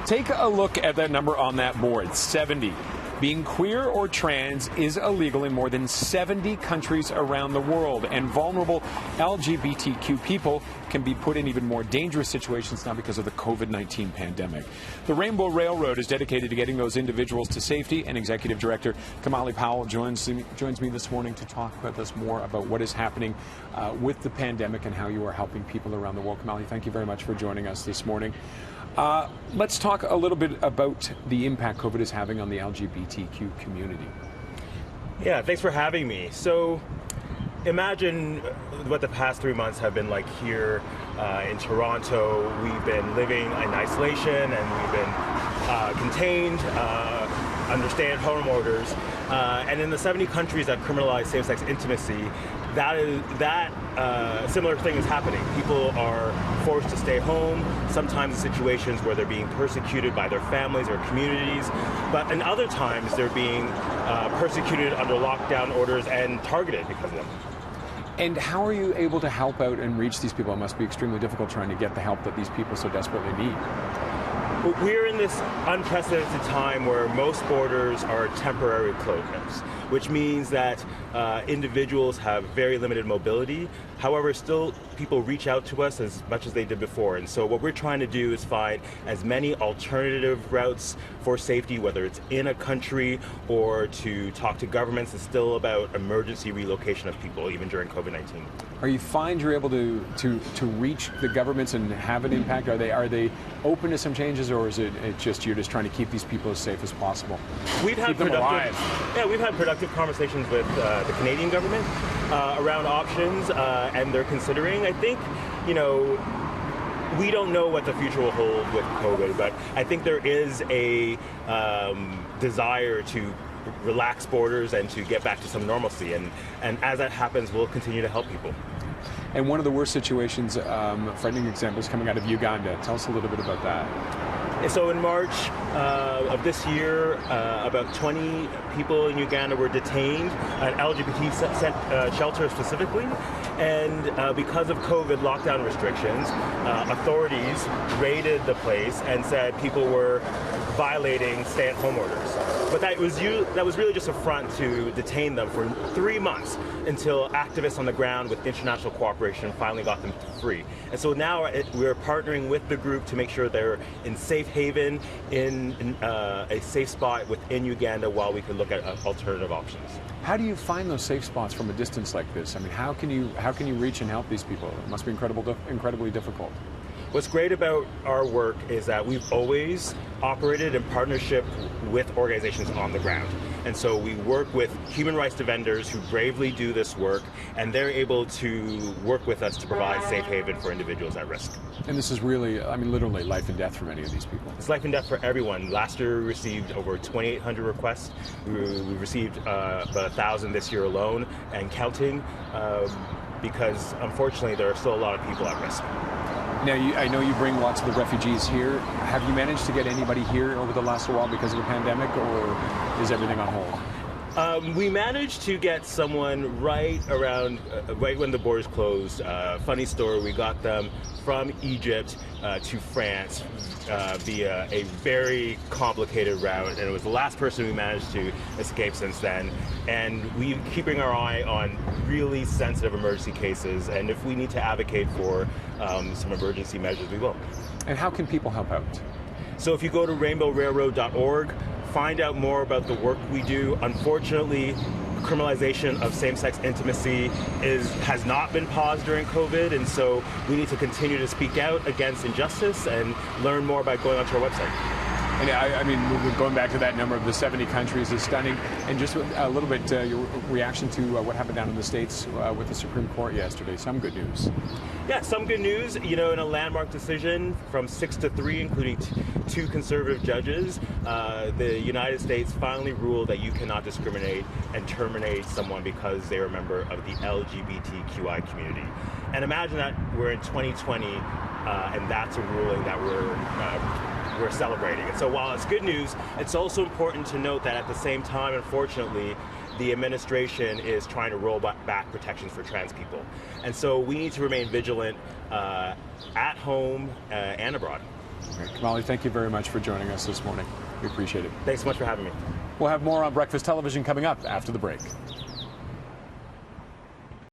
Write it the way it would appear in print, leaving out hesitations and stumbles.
Take a look at that number on that board, 70. Being queer or trans is illegal in more than 70 countries around the world, and vulnerable LGBTQ people can be put in even more dangerous situations now because of the COVID-19 pandemic. The Rainbow Railroad is dedicated to getting those individuals to safety, and Executive Director Kamali Powell joins me this morning to talk about this more about what is happening with the pandemic and how you are helping people around the world. Kamali, thank you very much for joining us this morning. Let's talk a little bit about the impact COVID is having on the LGBTQ community. Yeah, thanks for having me. So imagine what the past 3 months have been like here in Toronto. We've been living in isolation and we've been contained under stay-at-home orders. And in the 70 countries that criminalize same-sex intimacy, that similar thing is happening. People are forced to stay home, sometimes in situations where they're being persecuted by their families or communities, but in other times they're being persecuted under lockdown orders and targeted because of them. And how are you able to help out and reach these people? It must be extremely difficult trying to get the help that these people so desperately need. We're in this unprecedented time where most borders are temporary closures, which means that individuals have very limited mobility. However, still people reach out to us as much as they did before. And so what we're trying to do is find as many alternative routes for safety, whether it's in a country or to talk to governments. It's still about emergency relocation of people, even during COVID-19. Are you find you're able to reach the governments and have an impact? Are they open to some changes, or is it just you're just trying to keep these people as safe as possible? We've had productive conversations with the Canadian government around options, and they're considering. I think, we don't know what the future will hold with COVID, but I think there is a desire to relax borders and to get back to some normalcy. And as that happens, we'll continue to help people. And one of the worst situations, frightening examples coming out of Uganda. Tell us a little bit about that. So in March of this year, about 20 people in Uganda were detained at LGBT shelter specifically. And because of COVID lockdown restrictions, authorities raided the place and said people were violating stay-at-home orders. But that was really just a front to detain them for 3 months until activists on the ground with international cooperation finally got them free. And so now we're partnering with the group to make sure they're in safe haven, in a safe spot within Uganda while we can look at alternative options. How do you find those safe spots from a distance like this? I mean, how can you reach and help these people? It must be incredibly difficult. What's great about our work is that we've always operated in partnership with organizations on the ground. And so we work with human rights defenders who bravely do this work, and they're able to work with us to provide safe haven for individuals at risk. And this is really, literally life and death for many of these people. It's life and death for everyone. Last year we received over 2,800 requests. We received about 1,000 this year alone and counting, because unfortunately there are still a lot of people at risk. Now, I know you bring lots of the refugees here. Have you managed to get anybody here over the last while because of the pandemic, or is everything on hold? We managed to get someone right when the borders closed. Funny story, we got them from Egypt to France via a very complicated route, and it was the last person we managed to escape since then. And we're keeping our eye on really sensitive emergency cases, and if we need to advocate for some emergency measures, we will. And how can people help out? So if you go to rainbowrailroad.org, find out more about the work we do. Unfortunately, criminalization of same-sex intimacy has not been paused during COVID, and so we need to continue to speak out against injustice and learn more by going onto our website. And going back to that number of the 70 countries is stunning. And just a little bit, your reaction to what happened down in the States with the Supreme Court yesterday. Some good news. Yeah, some good news. In a landmark decision from 6-3, including 2 conservative judges, the United States finally ruled that you cannot discriminate and terminate someone because they're a member of the LGBTQI community. And imagine that we're in 2020, and that's a ruling that we're celebrating. And so while it's good news, it's also important to note that at the same time, unfortunately, the administration is trying to roll back protections for trans people. And so we need to remain vigilant at home and abroad. Okay. Kamali, thank you very much for joining us this morning. We appreciate it. Thanks so much for having me. We'll have more on Breakfast Television coming up after the break.